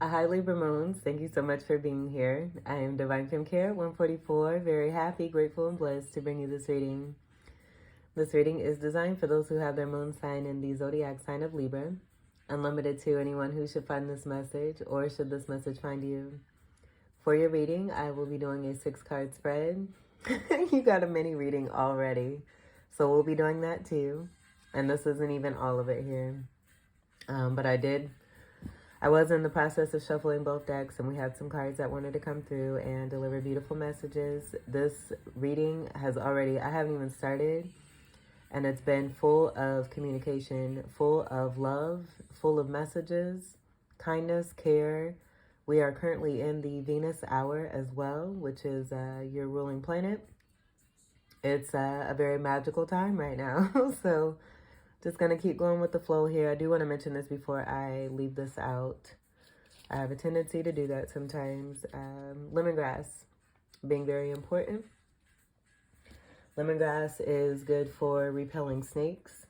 Hi, Libra Moons. Thank you so much for being here. I am Divine Femme Care 144. Very happy, grateful, and blessed to bring you this reading. This reading is designed for those who have their moon sign in the zodiac sign of Libra. Unlimited to anyone who should find this message or should this message find you. For your reading, I will be doing a 6-card spread. You got a mini reading already. So we'll be doing that too. And this isn't even all of it here. But I was in the process of shuffling both decks, and we had some cards that wanted to come through and deliver beautiful messages. This reading I haven't even started, and it's been full of communication, full of love, full of messages, kindness, care. We are currently in the Venus hour as well, which is your ruling planet. It's a very magical time right now, so just going to keep going with the flow here. I do want to mention this before I leave this out. I have a tendency to do that sometimes. Lemongrass being very important. Lemongrass is good for repelling snakes.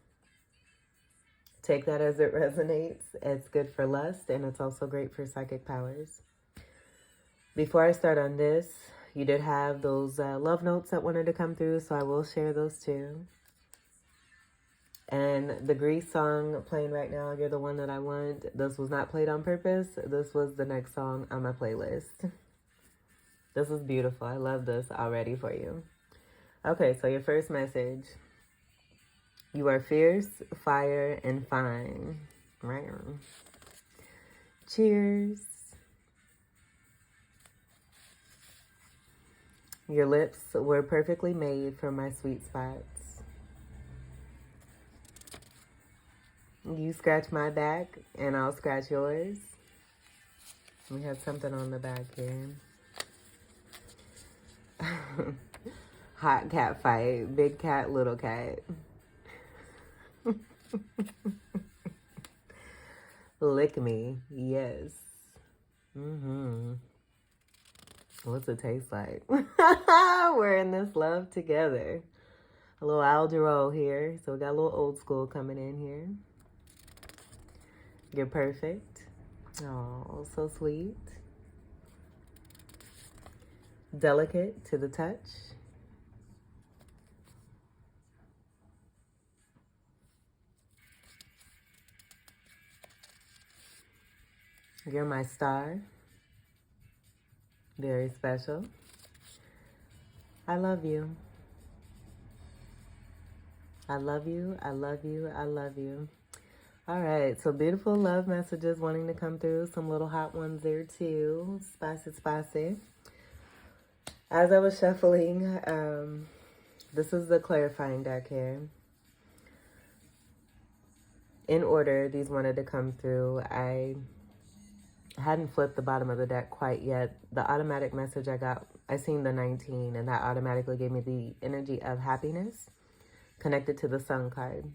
Take that as it resonates. It's good for lust, and it's also great for psychic powers. Before I start on this, you did have those love notes that wanted to come through, so I will share those too. And the Grease song playing right now, You're the One That I Want. This was not played on purpose. This was the next song on my playlist. This is beautiful. I love this already for you. Okay, so your first message. You are fierce, fire, and fine. Right. Cheers. Your lips were perfectly made for my sweet spots. You scratch my back, and I'll scratch yours. We have something on the back here. Hot cat fight. Big cat, little cat. Lick me. Yes. What's it taste like? We're in this love together. A little Jarreau here. So we got a little old school coming in here. You're perfect. Oh, so sweet. Delicate to the touch. You're my star. Very special. I love you. I love you. I love you. I love you. All right, so beautiful love messages wanting to come through. Some little hot ones there too. Spicy, spicy. As I was shuffling, this is the clarifying deck here. In order, these wanted to come through. I hadn't flipped the bottom of the deck quite yet. The automatic message I seen the 19, and that automatically gave me the energy of happiness connected to the Sun card,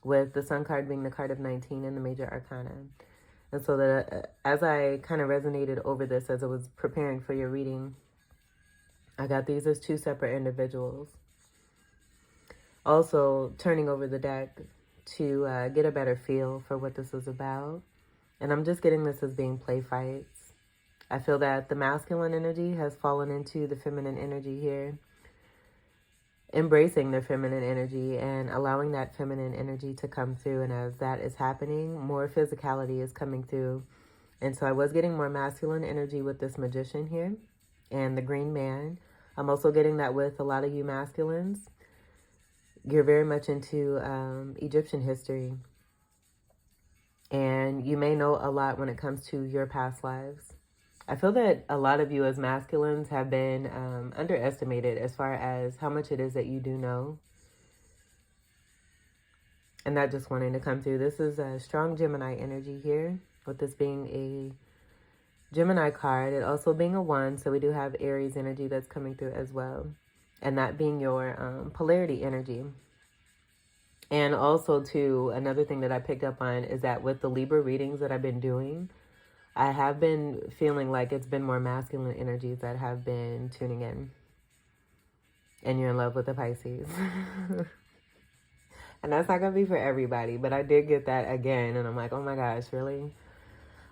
with the Sun card being the card of 19 in the major arcana. And so that as I kind of resonated over this as I was preparing for your reading, I got these as 2 separate individuals. Also, turning over the deck to get a better feel for what this is about. And I'm just getting this as being play fights. I feel that the masculine energy has fallen into the feminine energy here. Embracing their feminine energy and allowing that feminine energy to come through. And as that is happening, more physicality is coming through. And so I was getting more masculine energy with this magician here and the green man. I'm also getting that with a lot of you masculines. You're very much into Egyptian history. And you may know a lot when it comes to your past lives. I feel that a lot of you as masculines have been underestimated as far as how much it is that you do know. And that just wanting to come through. This is a strong Gemini energy here, with this being a Gemini card. It also being a 1, so we do have Aries energy that's coming through as well. And that being your polarity energy. And also, too, another thing that I picked up on is that with the Libra readings that I've been doing, I have been feeling like it's been more masculine energies that have been tuning in. And you're in love with the Pisces. And that's not going to be for everybody, but I did get that again. And I'm like, oh my gosh, really?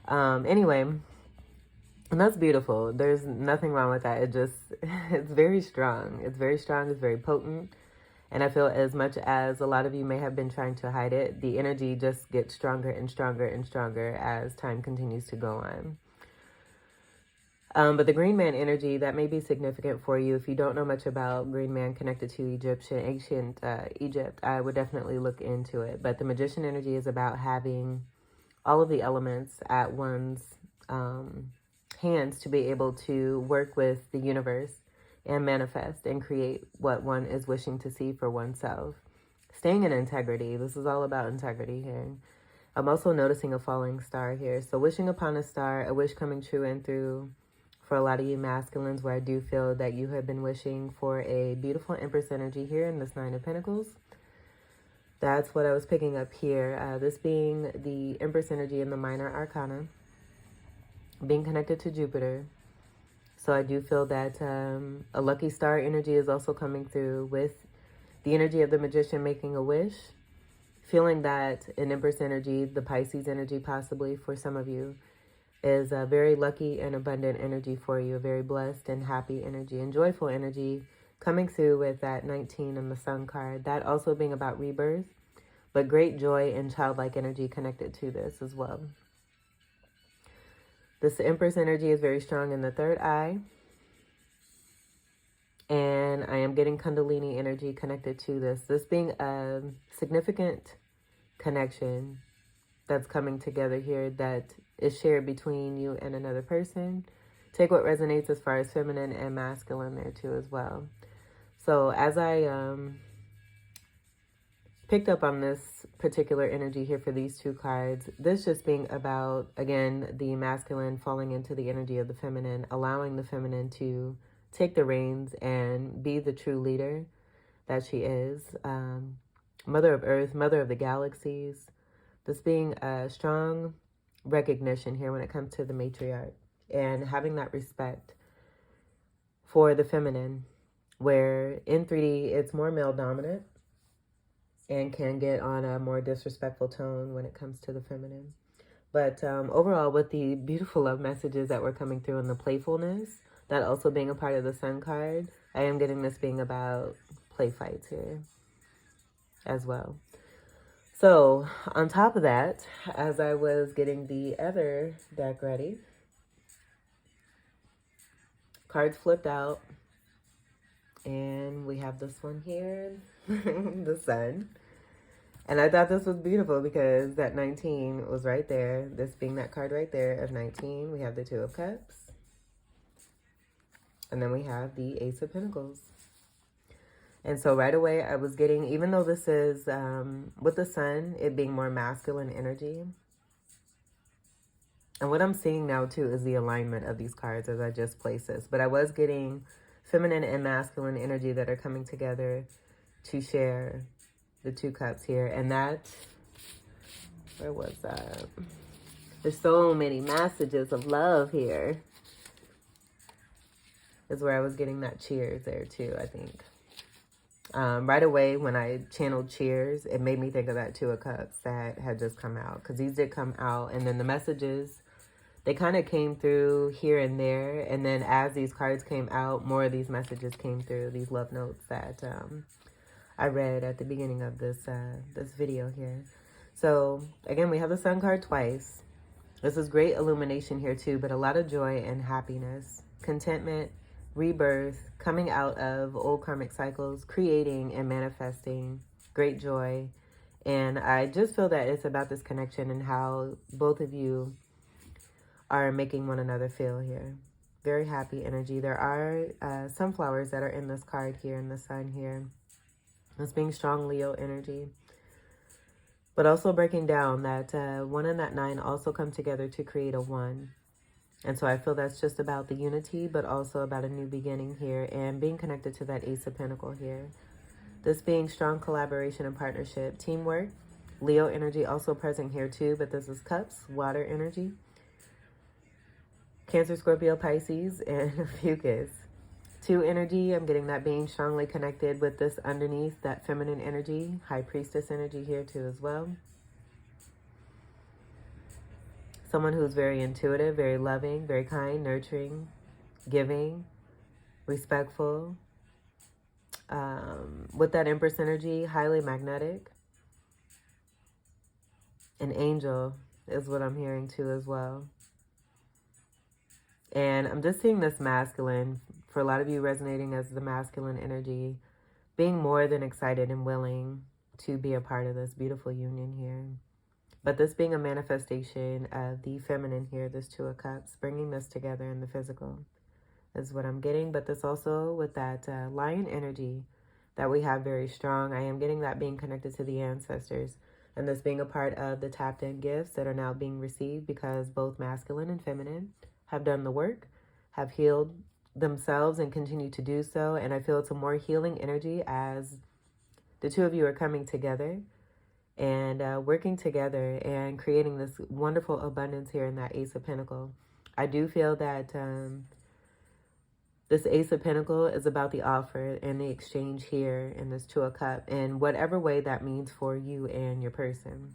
Anyway, and that's beautiful. There's nothing wrong with that. It's very strong. It's very strong. It's very potent. And I feel as much as a lot of you may have been trying to hide it, the energy just gets stronger and stronger and stronger as time continues to go on. But the Green Man energy, that may be significant for you. If you don't know much about Green Man connected to ancient Egypt, I would definitely look into it. But the Magician energy is about having all of the elements at one's hands to be able to work with the universe and manifest and create what one is wishing to see for oneself. Staying in integrity. This is all about integrity here. I'm also noticing a falling star here. So wishing upon a star, a wish coming true and through for a lot of you masculines, where I do feel that you have been wishing for a beautiful Empress energy here in this Nine of Pentacles. That's what I was picking up here. This being the Empress energy in the Minor Arcana, being connected to Jupiter. So I do feel that a lucky star energy is also coming through with the energy of the Magician making a wish. Feeling that an Empress energy, the Pisces energy possibly for some of you, is a very lucky and abundant energy for you. A very blessed and happy energy and joyful energy coming through with that 19 and the Sun card. That also being about rebirth, but great joy and childlike energy connected to this as well. This Empress energy is very strong in the third eye. And I am getting Kundalini energy connected to this. This being a significant connection that's coming together here that is shared between you and another person. Take what resonates as far as feminine and masculine there too as well. So as I picked up on this particular energy here for these two cards, this just being about, again, the masculine falling into the energy of the feminine, allowing the feminine to take the reins and be the true leader that she is. Mother of Earth, Mother of the Galaxies. This being a strong recognition here when it comes to the matriarch and having that respect for the feminine, where in 3D it's more male dominant and can get on a more disrespectful tone when it comes to the feminine. But overall, with the beautiful love messages that were coming through and the playfulness, that also being a part of the Sun card, I am getting this being about play fights here as well. So on top of that, as I was getting the other deck ready, cards flipped out, and we have this one here, the Sun. And I thought this was beautiful because that 19 was right there. This being that card right there of 19, we have the Two of Cups. And then we have the Ace of Pentacles. And so right away I was getting, even though this is with the Sun, it being more masculine energy. And what I'm seeing now too is the alignment of these cards as I just placed this. But I was getting feminine and masculine energy that are coming together to share the Two Cups here. And that, where was that? There's so many messages of love here. Is where I was getting that cheers there too, I think. Right away when I channeled cheers, it made me think of that Two of Cups that had just come out. Because these did come out. And then the messages, they kind of came through here and there. And then as these cards came out, more of these messages came through. These love notes that I read at the beginning of this this video here. So again, we have the Sun card twice. This is great illumination here too, but a lot of joy and happiness, contentment, rebirth, coming out of old karmic cycles, creating and manifesting, great joy. And I just feel that it's about this connection and how both of you are making one another feel here. Very happy energy. There are sunflowers that are in this card here, in the Sun here. It's being strong Leo energy. But also breaking down that 1 and that 9 also come together to create a 1. And so I feel that's just about the unity, but also about a new beginning here and being connected to that Ace of Pentacles here. This being strong collaboration and partnership, teamwork, Leo energy also present here too, but this is Cups, water energy. Cancer, Scorpio, Pisces, and Fucus. 2 energy, I'm getting that being strongly connected with this underneath, that feminine energy, High Priestess energy here too as well. Someone who's very intuitive, very loving, very kind, nurturing, giving, respectful. With that Empress energy, highly magnetic. An angel is what I'm hearing too as well. And I'm just seeing this masculine, for a lot of you resonating as the masculine energy, being more than excited and willing to be a part of this beautiful union here. But this being a manifestation of the feminine here, this Two of Cups, bringing this together in the physical is what I'm getting. But this also with that lion energy that we have very strong. I am getting that being connected to the ancestors. And this being a part of the tapped in gifts that are now being received because both masculine and feminine have done the work, have healed themselves and continue to do so. And I feel it's a more healing energy as the two of you are coming together and working together and creating this wonderful abundance here in that Ace of Pentacles. I do feel that this Ace of Pentacles is about the offer and the exchange here in this Two of Cups, in whatever way that means for you and your person.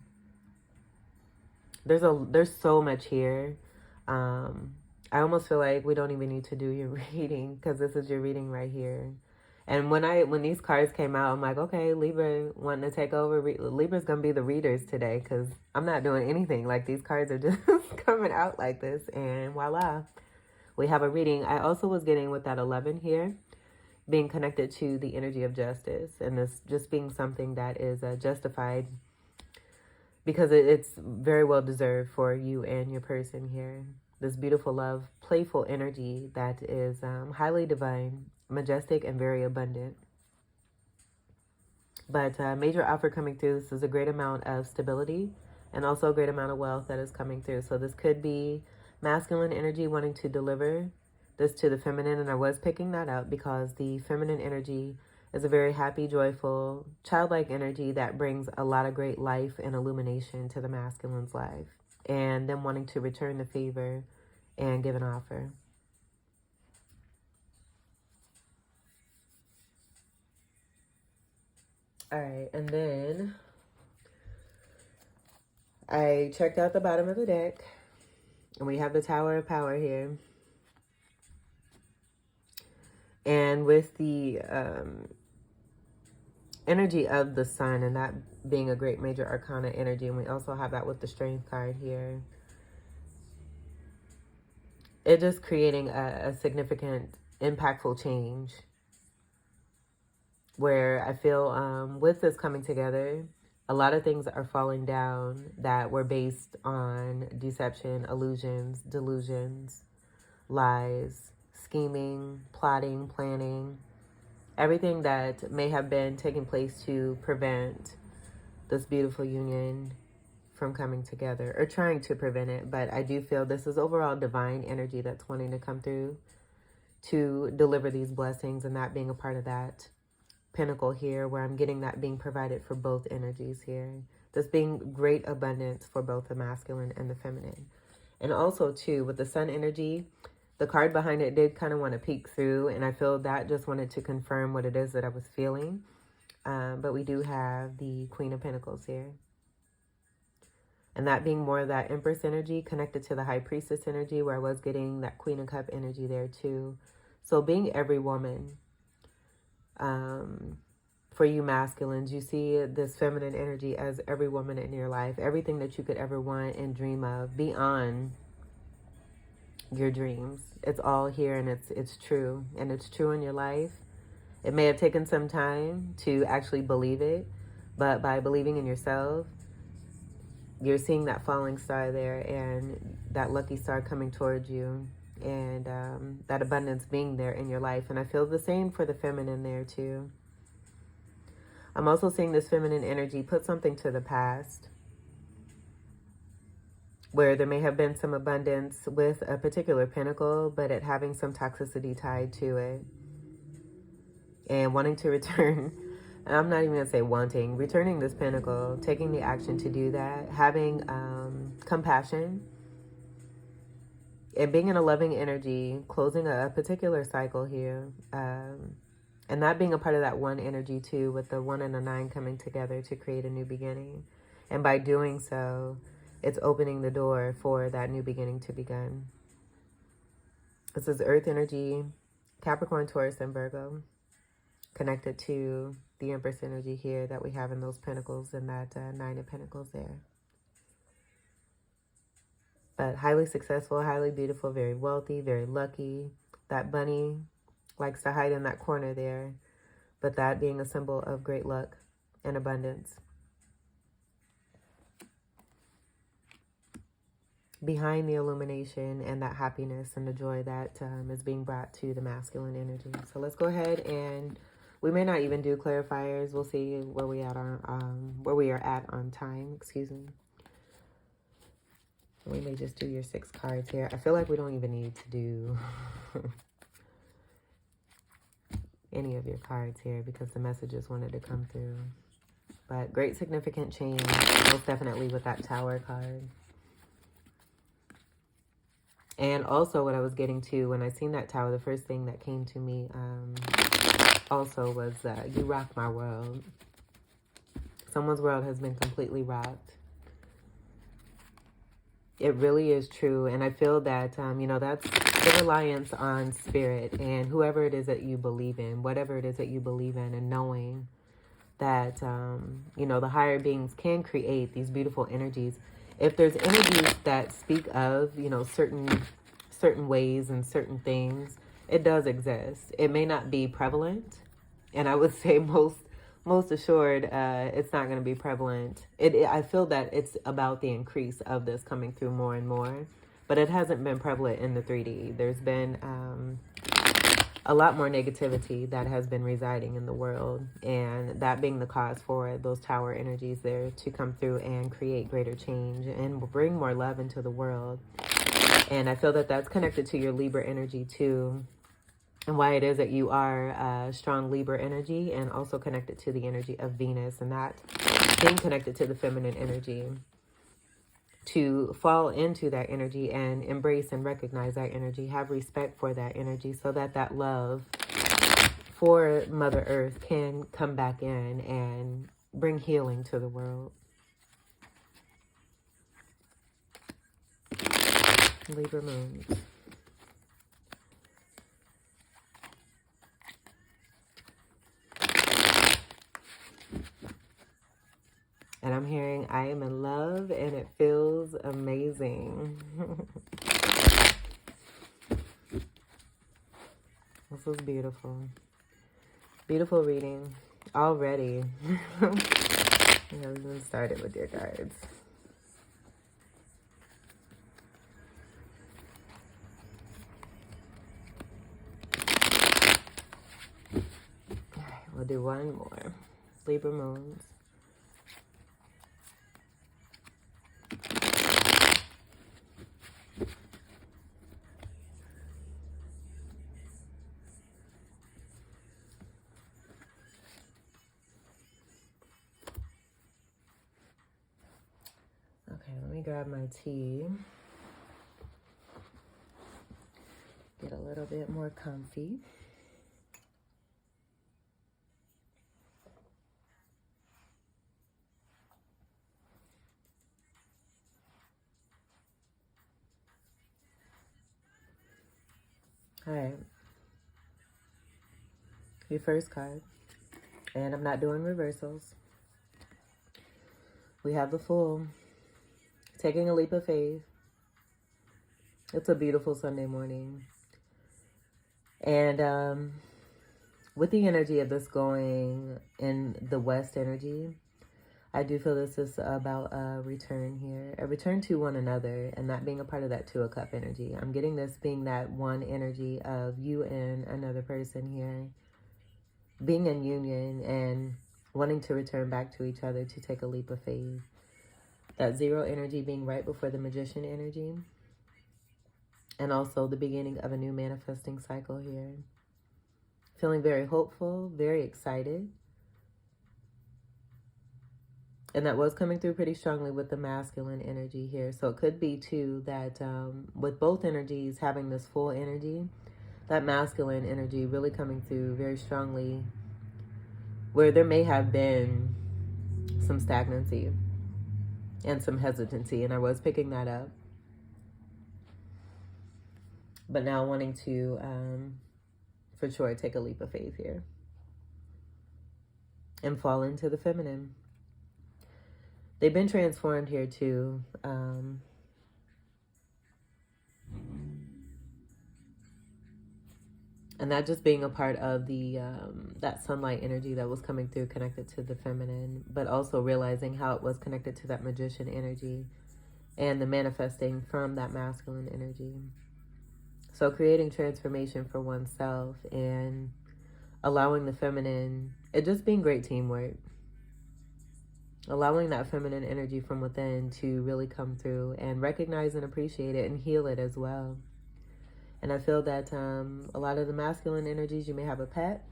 There's so much here. I almost feel like we don't even need to do your reading because this is your reading right here. And when these cards came out, I'm like, okay, Libra wanting to take over. Libra's going to be the readers today because I'm not doing anything. Like, these cards are just coming out like this. And voila, we have a reading. I also was getting with that 11 here, being connected to the energy of justice. And this just being something that is justified because it's very well deserved for you and your person here. This beautiful love, playful energy that is highly divine, majestic, and very abundant. But major offer coming through. This is a great amount of stability and also a great amount of wealth that is coming through. So this could be masculine energy wanting to deliver this to the feminine. And I was picking that up because the feminine energy is a very happy, joyful, childlike energy that brings a lot of great life and illumination to the masculine's life. And them wanting to return the favor and give an offer. All right, and then I checked out the bottom of the deck, and we have the Tower of Power here. And with the energy of the sun, and that being a great major arcana energy, and we also have that with the Strength card here. It's just creating a significant, impactful change where I feel with this coming together, a lot of things are falling down that were based on deception, illusions, delusions, lies, scheming, plotting, planning, everything that may have been taking place to prevent this beautiful union from coming together, or trying to prevent it. But I do feel this is overall divine energy that's wanting to come through to deliver these blessings, and that being a part of that Pentacle here, where I'm getting that being provided for both energies here. This being great abundance for both the masculine and the feminine. And also too, with the sun energy, the card behind it did kind of want to peek through, and I feel that just wanted to confirm what it is that I was feeling. But we do have the Queen of Pentacles here. And that being more of that Empress energy connected to the High Priestess energy, where I was getting that Queen of Cup energy there too. So being every woman, for you masculines, you see this feminine energy as every woman in your life, everything that you could ever want and dream of beyond your dreams. It's all here, and it's true, and it's true in your life. It may have taken some time to actually believe it, but by believing in yourself, you're seeing that falling star there and that lucky star coming towards you, and that abundance being there in your life. And I feel the same for the feminine there too. I'm also seeing this feminine energy put something to the past, where there may have been some abundance with a particular pentacle, but it having some toxicity tied to it, and wanting to return. I'm not even going to say wanting, returning this pentacle, taking the action to do that, having compassion, and being in a loving energy, closing a particular cycle here. And that being a part of that one energy too, with the 1 and the 9 coming together to create a new beginning. And by doing so, it's opening the door for that new beginning to begin. This is Earth energy, Capricorn, Taurus, and Virgo, connected to the Empress energy here that we have in those pentacles and that Nine of Pentacles there. But highly successful, highly beautiful, very wealthy, very lucky. That bunny likes to hide in that corner there, but that being a symbol of great luck and abundance. Behind the illumination and that happiness and the joy that is being brought to the masculine energy. So let's go ahead, and we may not even do clarifiers. We'll see where we are at on time. Excuse me. We may just do your 6 cards here. I feel like we don't even need to do any of your cards here because the messages wanted to come through. But great significant change, most definitely with that Tower card. And also what I was getting to when I seen that Tower, the first thing that came to me also was you rock my world. Someone's world has been completely rocked. It really is true. And I feel that, that's the reliance on spirit and whoever it is that you believe in, whatever it is that you believe in, and knowing that, the higher beings can create these beautiful energies. If there's energies that speak of, certain ways and certain things, it does exist. It may not be prevalent. And I would say most assured, it's not going to be prevalent. I feel that it's about the increase of this coming through more and more, but it hasn't been prevalent in the 3D. There's been a lot more negativity that has been residing in the world, and that being the cause for those Tower energies there to come through and create greater change and bring more love into the world. And I feel that that's connected to your Libra energy too, and why it is that you are strong Libra energy, and also connected to the energy of Venus, and that being connected to the feminine energy, to fall into that energy and embrace and recognize that energy, have respect for that energy, so that that love for Mother Earth can come back in and bring healing to the world. Libra moons. And I'm hearing, I am in love and it feels amazing. This was beautiful. Beautiful reading already. I haven't even started with your cards. All right, we'll do one more. Libra moons. Okay, let me grab my tea. Get a little bit more comfy. All right. Your first card. And I'm not doing reversals. We have the Fool. Taking a leap of faith. It's a beautiful Sunday morning. And with the energy of this going in the West energy, I do feel this is about a return here. A return to one another, and that being a part of that Two of Cup energy. I'm getting this being that one energy of you and another person here. Being in union and wanting to return back to each other to take a leap of faith. That Zero energy being right before the Magician energy. And also the beginning of a new manifesting cycle here. Feeling very hopeful, very excited. And that was coming through pretty strongly with the masculine energy here. So it could be too that with both energies having this full energy, that masculine energy really coming through very strongly, where there may have been some stagnancy. and some hesitancy, and I was picking that up. But now wanting to, for sure, take a leap of faith here and fall into the feminine. They've been transformed here too. And that just being a part of the that sunlight energy that was coming through, connected to the feminine, but also realizing how it was connected to that magician energy and the manifesting from that masculine energy. So creating transformation for oneself and allowing the feminine, it just being great teamwork. Allowing that feminine energy from within to really come through and recognize and appreciate it and heal it as well. And I feel that a lot of the masculine energies, you may have a pet.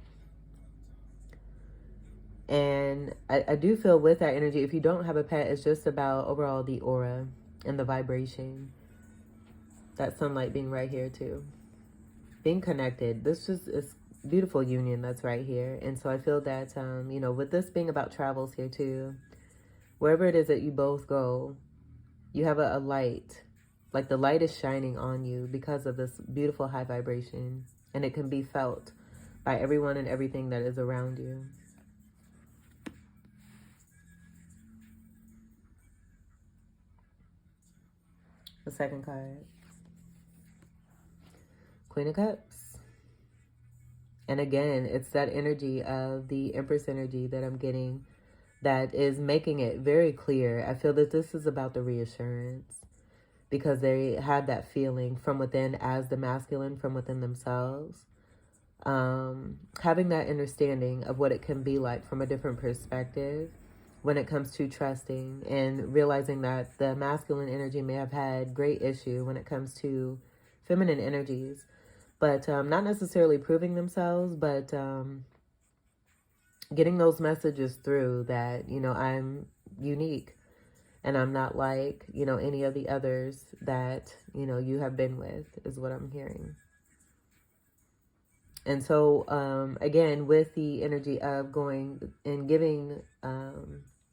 And I do feel with that energy, if you don't have a pet, it's just about overall the aura and the vibration. That sunlight being right here too. Being connected. This just is beautiful union that's right here. And so I feel that, you know, with this being about travels here too, wherever it is that you both go, you have a light. Like the light is shining on you because of this beautiful high vibration. And it can be felt by everyone and everything that is around you. The second card. Queen of Cups. And again, it's that energy of the Empress energy that I'm getting that is making it very clear. I feel that this is about the reassurance, because they had that feeling from within as the masculine from within themselves. Having that understanding of what it can be like from a different perspective when it comes to trusting, and realizing that the masculine energy may have had great issue when it comes to feminine energies, but not necessarily proving themselves, but getting those messages through that, you know, I'm unique. And I'm not like, you know, any of the others that, you know, you have been with, is what I'm hearing. And so, again, with the energy of going and giving,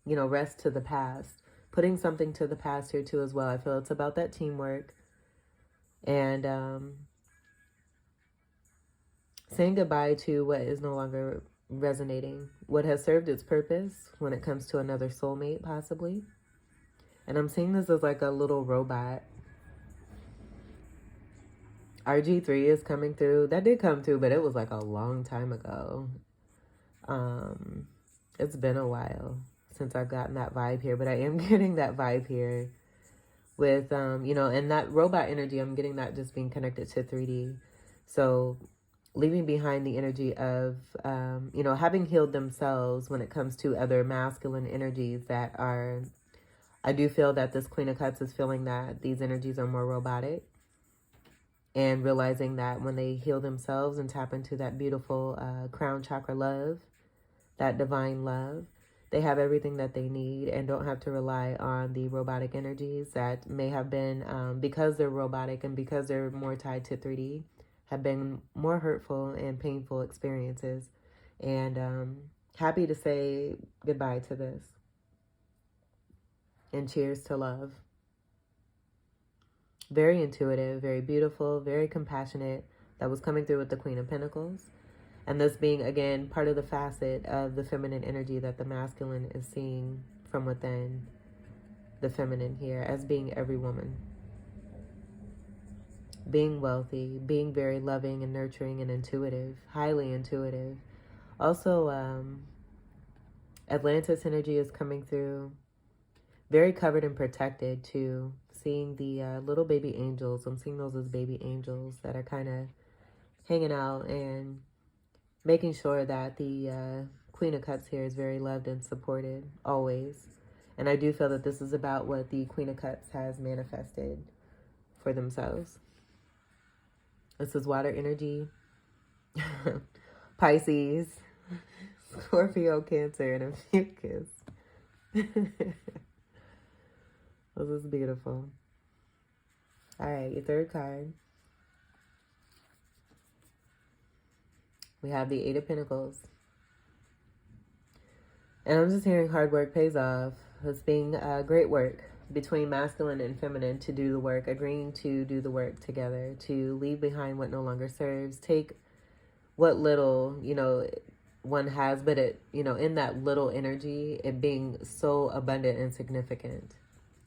you know, rest to the past, putting something to the past here too as well. I feel it's about that teamwork and saying goodbye to what is no longer resonating, what has served its purpose when it comes to another soulmate, possibly. And I'm seeing this as like a little robot. RG3 is coming through. That did come through, but it was like a long time ago. It's been a while since I've gotten that vibe here, but I am getting that vibe here with, you know, and that robot energy, I'm getting that just being connected to 3D. So leaving behind the energy of, you know, having healed themselves when it comes to other masculine energies that are, I do feel that this Queen of Cups is feeling that these energies are more robotic, and realizing that when they heal themselves and tap into that beautiful crown chakra love, that divine love, they have everything that they need and don't have to rely on the robotic energies that may have been, because they're robotic and because they're more tied to 3D, have been more hurtful and painful experiences. And happy to say goodbye to this. And cheers to love. Very intuitive, very beautiful, very compassionate. That was coming through with the Queen of Pentacles. And this being, again, part of the facet of the feminine energy that the masculine is seeing from within the feminine here, as being every woman. Being wealthy, being very loving and nurturing and intuitive, highly intuitive. Also, Atlantis energy is coming through. Very covered and protected too. Seeing the little baby angels. I'm seeing those as baby angels that are kind of hanging out and making sure that the Queen of Cups here is very loved and supported always. And I do feel that this is about what the Queen of Cups has manifested for themselves. This is water energy. Pisces, Scorpio, Cancer, and a Mucus. This is beautiful. All right, your third card. We have the Eight of Pentacles. And I'm just hearing hard work pays off. This being great work between masculine and feminine to do the work, agreeing to do the work together, to leave behind what no longer serves, take what little, one has, but it, in that little energy, it being so abundant and significant.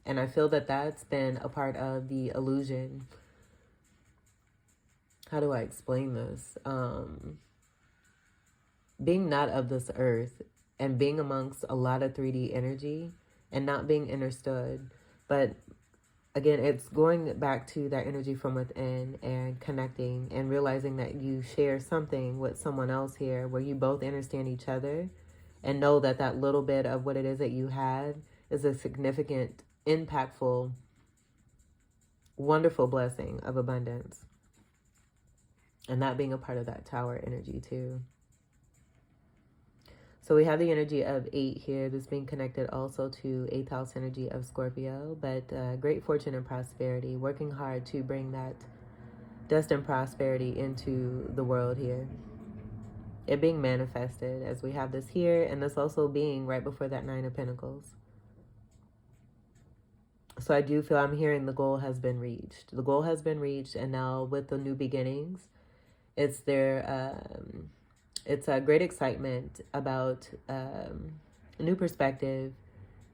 And I feel that that's been a part of the illusion. How do I explain this? Being not of this earth and being amongst a lot of 3D energy and not being understood. But again, it's going back to that energy from within and connecting and realizing that you share something with someone else here where you both understand each other and know that that little bit of what it is that you had is a significant, impactful, wonderful blessing of abundance. And that being a part of that tower energy too. So we have the energy of 8 here. This being connected also to 8th house energy of Scorpio. But great fortune and prosperity. Working hard to bring that destined prosperity into the world here. It being manifested as we have this here. And this also being right before that 9 of Pentacles. So I do feel I'm hearing the goal has been reached. The goal has been reached. And now with the new beginnings, it's their... It's a great excitement about a new perspective,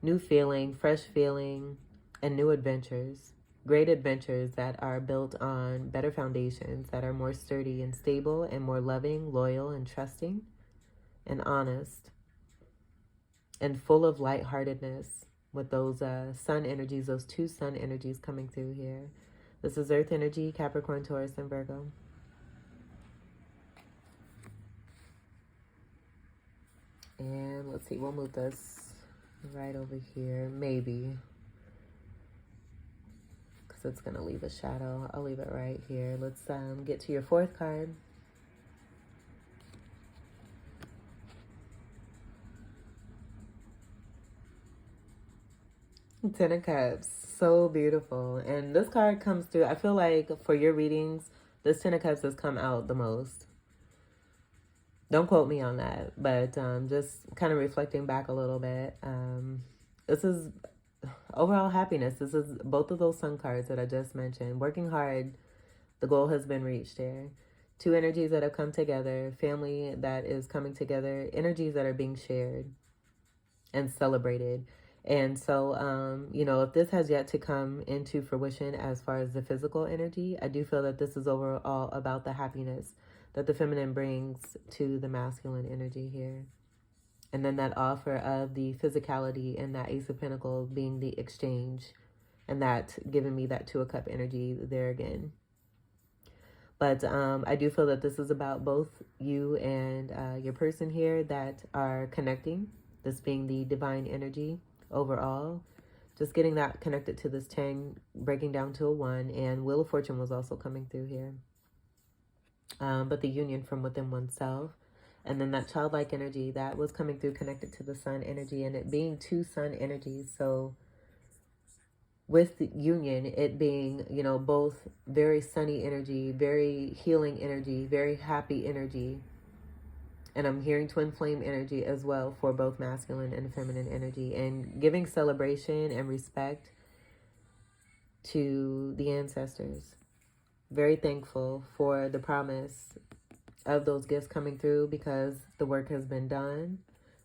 new feeling, fresh feeling, and new adventures. Great adventures that are built on better foundations, that are more sturdy and stable and more loving, loyal, and trusting, and honest, and full of lightheartedness with those sun energies, those 2 sun energies coming through here. This is Earth energy, Capricorn, Taurus, and Virgo. And let's see, we'll move this right over here, maybe. Because it's going to leave a shadow. I'll leave it right here. Let's get to your 4th card. Ten of Cups. So beautiful. And this card comes through, I feel like for your readings, this Ten of Cups has come out the most. Don't quote me on that, but just kind of reflecting back a little bit. This is overall happiness. This is both of those sun cards that I just mentioned. Working hard, the goal has been reached here. 2 energies that have come together, family that is coming together, energies that are being shared and celebrated. And so, if this has yet to come into fruition as far as the physical energy, I do feel that this is overall about the happiness that the feminine brings to the masculine energy here. And then that offer of the physicality and that Ace of Pentacles being the exchange, and that giving me that 2 of Cup energy there again. But I do feel that this is about both you and your person here that are connecting, this being the divine energy overall. Just getting that connected to this 10, breaking down to a 1, and Wheel of Fortune was also coming through here. But the union from within oneself, and then that childlike energy that was coming through connected to the sun energy, and it being 2 sun energies. So with the union, it being, both very sunny energy, very healing energy, very happy energy. And I'm hearing twin flame energy as well for both masculine and feminine energy, and giving celebration and respect to the ancestors. Very thankful for the promise of those gifts coming through, because the work has been done,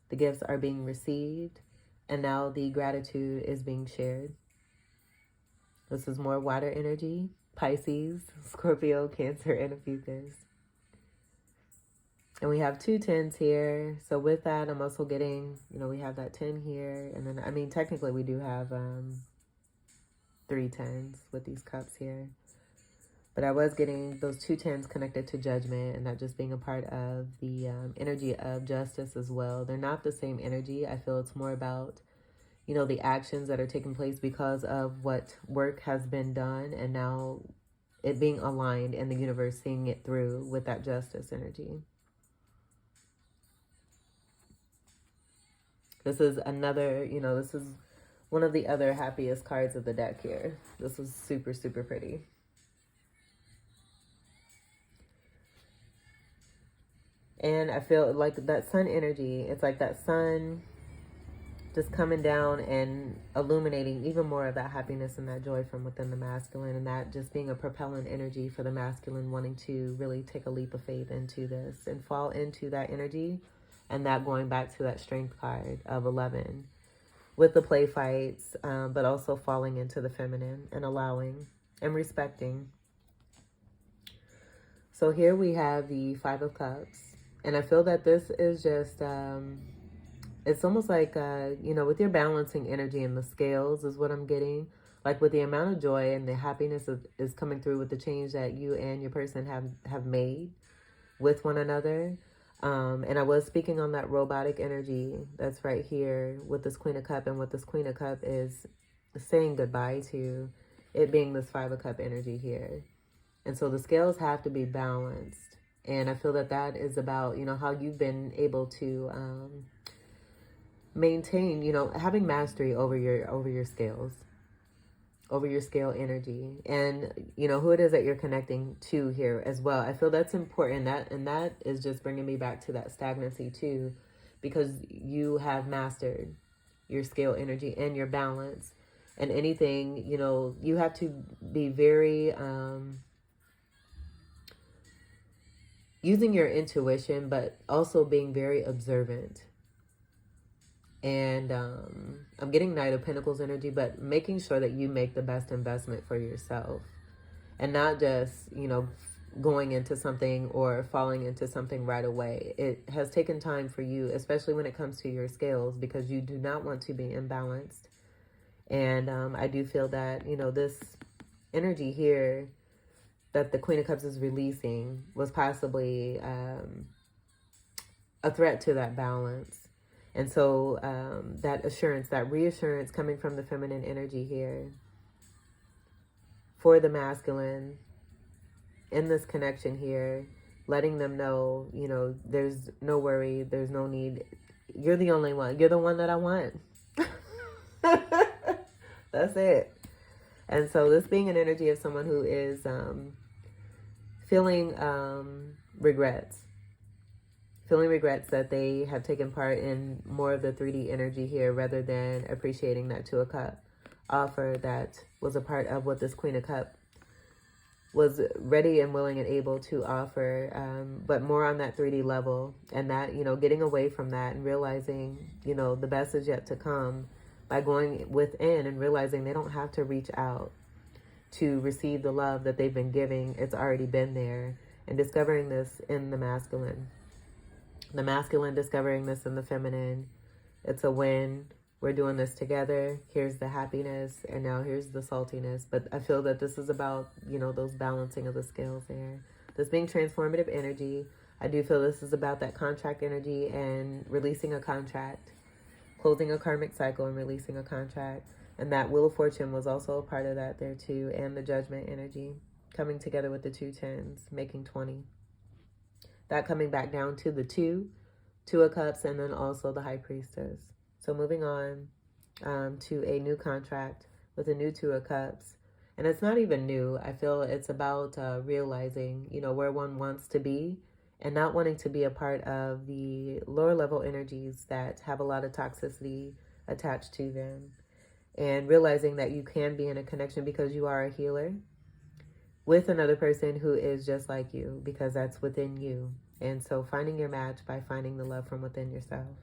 the gifts are being received, and now the gratitude is being shared. This is more water energy, Pisces, Scorpio, Cancer, and Ophiuchus. And we have 2 10s here. So with that, I'm also getting, we have that 10 here. And then, technically we do have 3 10s with these cups here. But I was getting those 2 10s connected to judgment, and that just being a part of the energy of justice as well. They're not the same energy. I feel it's more about, the actions that are taking place because of what work has been done, and now it being aligned and the universe seeing it through with that justice energy. This is another, this is one of the other happiest cards of the deck here. This is super, super pretty. And I feel like that sun energy, it's like that sun just coming down and illuminating even more of that happiness and that joy from within the masculine, and that just being a propellant energy for the masculine, wanting to really take a leap of faith into this and fall into that energy, and that going back to that strength card of 11 with the play fights, but also falling into the feminine and allowing and respecting. So here we have the 5 of Cups, and I feel that this is just it's almost like, you know, with your balancing energy and the scales is what I'm getting. Like with the amount of joy and the happiness is coming through with the change that you and your person have made with one another. And I was speaking on that robotic energy that's right here with this Queen of Cup, and what this Queen of Cup is saying goodbye to, it being this 5 of Cup energy here. And so the scales have to be balanced. And I feel that that is about, you know, how you've been able to maintain, you know, having mastery over your scales, over your scale energy, and you know who it is that you're connecting to here as well. I feel that's important. That is just bringing me back to that stagnancy too, because you have mastered your scale energy and your balance, and anything, you know, you have to be very using your intuition, but also being very observant. And I'm getting Knight of Pentacles energy, but making sure that you make the best investment for yourself, and not just, you know, going into something or falling into something right away. It has taken time for you, especially when it comes to your scales, because you do not want to be imbalanced. And I do feel that, you know, this energy here that the Queen of Cups is releasing was possibly a threat to that balance. And so that assurance, that reassurance coming from the feminine energy here for the masculine in this connection here, letting them know, you know, there's no worry, there's no need. You're the only one. You're the one that I want. That's it. And so this being an energy of someone who is feeling regrets. Feeling regrets that they have taken part in more of the 3D energy here, rather than appreciating that 2 of Cup offer that was a part of what this Queen of Cup was ready and willing and able to offer, but more on that 3D level. And that, you know, getting away from that and realizing, you know, the best is yet to come by going within and realizing they don't have to reach out to receive the love that they've been giving. It's already been there. And discovering this in the masculine. The masculine discovering this in the feminine. It's a win. We're doing this together. Here's the happiness, and now here's the saltiness. But I feel that this is about, you know, those balancing of the scales there. This being transformative energy. I do feel this is about that contract energy and releasing a contract, closing a karmic cycle and releasing a contract. And that Wheel of Fortune was also a part of that there too. And the Judgment energy coming together with the 2 tens, making 20. That coming back down to the 2 of Cups, and then also the High Priestess. So moving on to a new contract with a new 2 of Cups. And it's not even new. I feel it's about realizing, you know, where one wants to be, and not wanting to be a part of the lower level energies that have a lot of toxicity attached to them. And realizing that you can be in a connection because you are a healer with another person who is just like you, because that's within you. And so finding your match by finding the love from within yourself.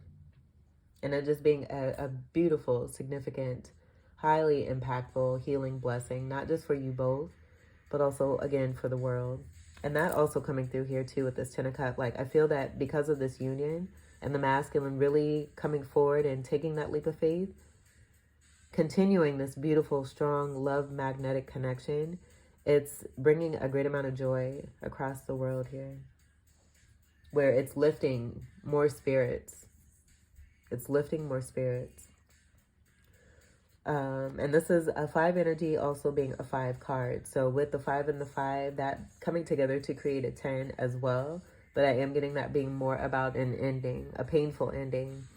And it just being a beautiful, significant, highly impactful healing blessing, not just for you both, but also, again, for the world. And that also coming through here too with this 10 of Cups. Like, I feel that because of this union and the masculine really coming forward and taking that leap of faith, continuing this beautiful, strong, love magnetic connection, it's bringing a great amount of joy across the world here, where it's lifting more spirits. It's lifting more spirits. And this is a 5 energy also being a 5 card. So with the 5 and the 5, that coming together to create a 10 as well. But I am getting that being more about an ending, a painful ending.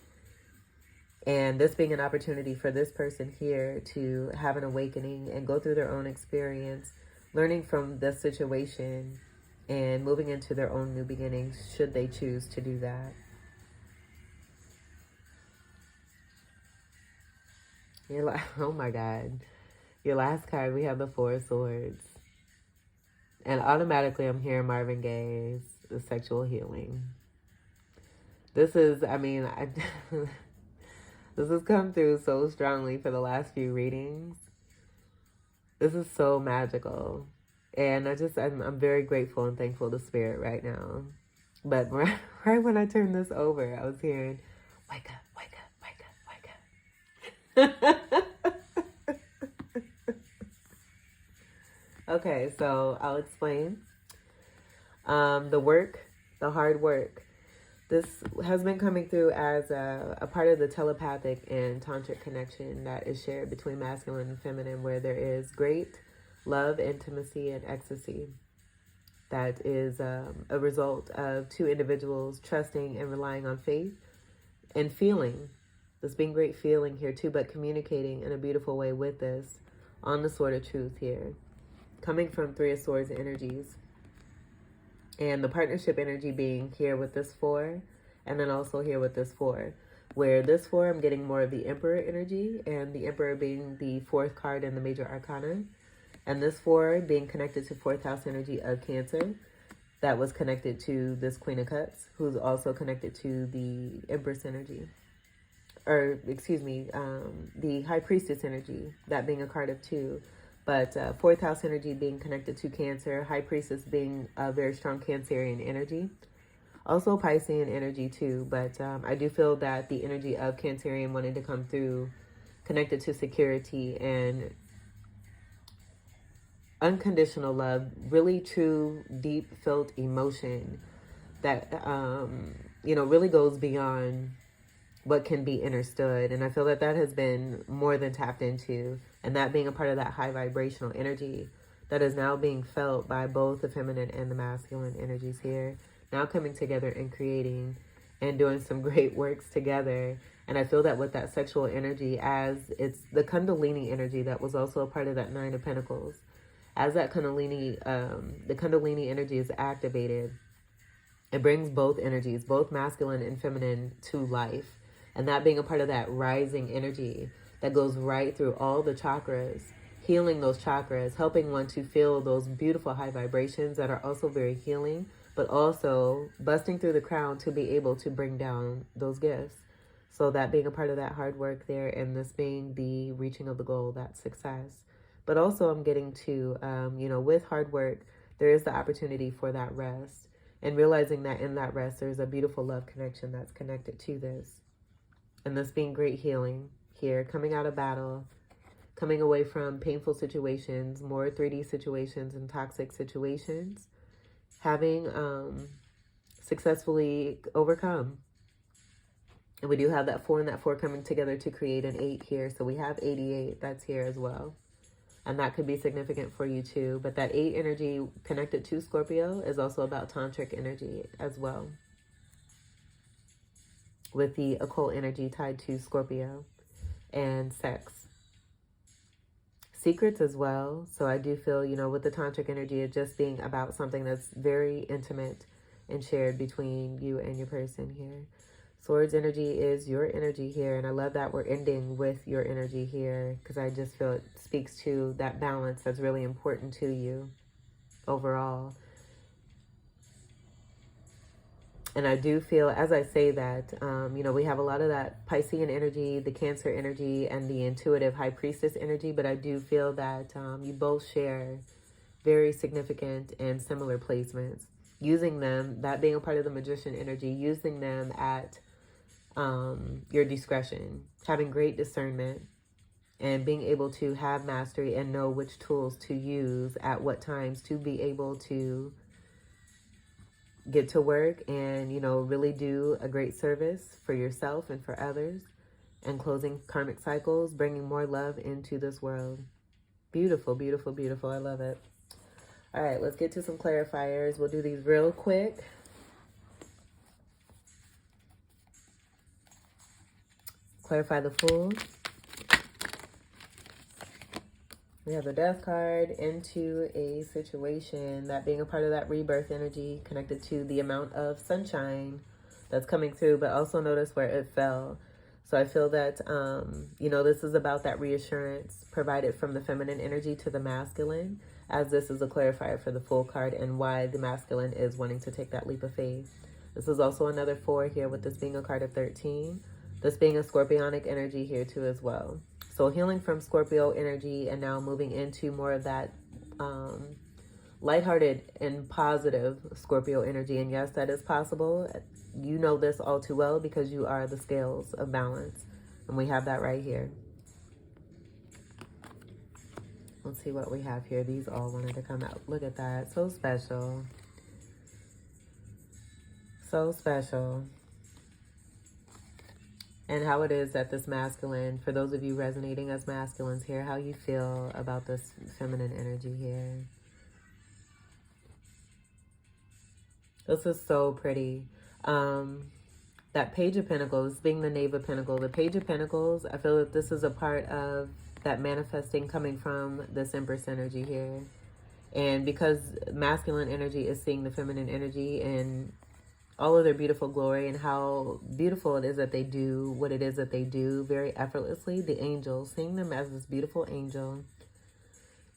And this being an opportunity for this person here to have an awakening and go through their own experience, learning from this situation and moving into their own new beginnings, should they choose to do that. Oh my God. Your last card, we have the Four of Swords. And automatically I'm hearing Marvin Gaye's The Sexual Healing. This is, I mean, this has come through so strongly for the last few readings. This is so magical. And I'm very grateful and thankful to Spirit right now. But right when I turned this over, I was hearing, wake up, wake up, wake up, wake up. Okay, so I'll explain. The hard work. This has been coming through as a part of the telepathic and tantric connection that is shared between masculine and feminine, where there is great love, intimacy, and ecstasy. That is a result of two individuals trusting and relying on faith and feeling. This being great feeling here too, but communicating in a beautiful way with this on the Sword of Truth here. Coming from Three of Swords energies. And the partnership energy being here with this Four, and then also here with this Four. Where this Four, I'm getting more of the Emperor energy, and the Emperor being the fourth card in the Major Arcana. And this Four being connected to fourth house energy of Cancer. That was connected to this Queen of Cups, who's also connected to the Empress energy. Or, excuse me, the High Priestess energy, that being a card of 2. But fourth house energy being connected to Cancer, High Priestess being a very strong Cancerian energy. Also Piscean energy too, but I do feel that the energy of Cancerian wanting to come through connected to security and unconditional love, really true, deep felt emotion that, really goes beyond what can be understood. And I feel that that has been more than tapped into, and that being a part of that high vibrational energy that is now being felt by both the feminine and the masculine energies here, now coming together and creating and doing some great works together. And I feel that with that sexual energy, as it's the Kundalini energy that was also a part of that Nine of Pentacles, as that Kundalini, the Kundalini energy is activated, it brings both energies, both masculine and feminine, to life. And that being a part of that rising energy that goes right through all the chakras, healing those chakras, helping one to feel those beautiful high vibrations that are also very healing, but also busting through the crown to be able to bring down those gifts. So that being a part of that hard work there, and this being the reaching of the goal, that success. But also I'm getting to, with hard work, there is the opportunity for that rest. And realizing that in that rest, there's a beautiful love connection that's connected to this. And this being great healing here, coming out of battle, coming away from painful situations, more 3D situations and toxic situations, having successfully overcome. And we do have that 4 and that 4 coming together to create an 8 here. So we have 88 that's here as well. And that could be significant for you too. But that 8 energy connected to Scorpio is also about tantric energy as well, with the occult energy tied to Scorpio and sex. Secrets as well. So I do feel, with the tantric energy, it just being about something that's very intimate and shared between you and your person here. Swords energy is your energy here, and I love that we're ending with your energy here, because I just feel it speaks to that balance that's really important to you overall. And I do feel, as I say that, we have a lot of that Piscean energy, the Cancer energy, and the intuitive High Priestess energy, but I do feel that you both share very significant and similar placements. Using them, that being a part of the Magician energy, using them at your discretion, having great discernment, and being able to have mastery and know which tools to use at what times to be able to get to work and, really do a great service for yourself and for others, and closing karmic cycles, bringing more love into this world. Beautiful, beautiful, beautiful. I love it. All right, let's get to some clarifiers. We'll do these real quick. Clarify the Fool. We have the Death card, into a situation, that being a part of that rebirth energy connected to the amount of sunshine that's coming through, but also notice where it fell. So I feel that, you know, this is about that reassurance provided from the feminine energy to the masculine, as this is a clarifier for the Fool card and why the masculine is wanting to take that leap of faith. This is also another 4 here, with this being a card of 13. This being a scorpionic energy here too as well. So healing from Scorpio energy and now moving into more of that lighthearted and positive Scorpio energy. And yes, that is possible. You know this all too well because you are the scales of balance. And we have that right here. Let's see what we have here. These all wanted to come out. Look at that. So special. So special. And how it is that this masculine, for those of you resonating as masculines here, how you feel about this feminine energy here. This is so pretty. That Page of Pentacles, being the Knave of Pentacles, the Page of Pentacles, I feel that this is a part of that manifesting coming from this Empress energy here. And because masculine energy is seeing the feminine energy and all of their beautiful glory and how beautiful it is that they do what it is that they do very effortlessly, the angels, seeing them as this beautiful angel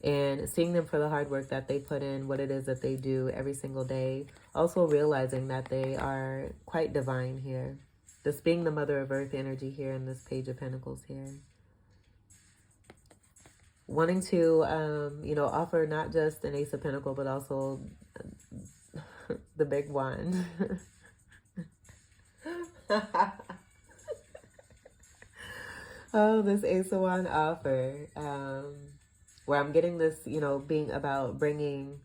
and seeing them for the hard work that they put in, what it is that they do every single day. Also realizing that they are quite divine here. This being the Mother of Earth energy here in this Page of Pentacles here. Wanting to, you know, offer not just an Ace of Pentacles, but also the big wand. Oh, this Ace of Wand offer. Where I'm getting this, you know, being about bringing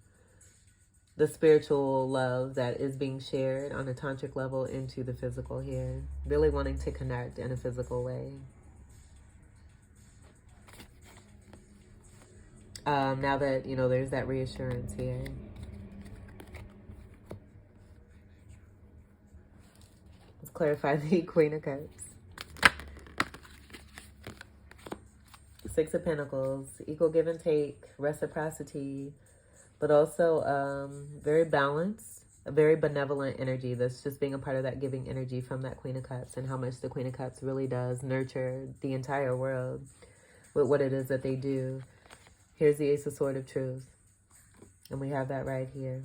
the spiritual love that is being shared on a tantric level into the physical here. Really wanting to connect in a physical way. Now that, you know, there's that reassurance here. Let's clarify the Queen of Cups. Six of Pentacles, equal give and take, reciprocity, but also very balanced, a very benevolent energy that's just being a part of that giving energy from that Queen of Cups, and how much the Queen of Cups really does nurture the entire world with what it is that they do. Here's the Ace of Sword of Truth, and we have that right here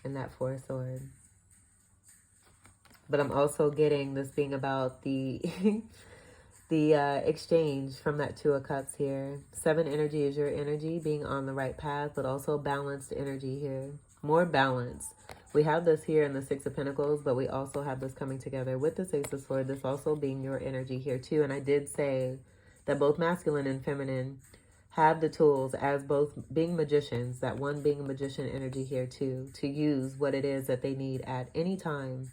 in that 4 of Swords. But I'm also getting this being about the the exchange from that 2 of Cups here. 7 energy is your energy, being on the right path, but also balanced energy here. More balance. We have this here in the 6 of Pentacles, but we also have this coming together with this Ace of Swords, this also being your energy here too. And I did say that both masculine and feminine have the tools as both being magicians, that one being a magician energy here too, to use what it is that they need at any time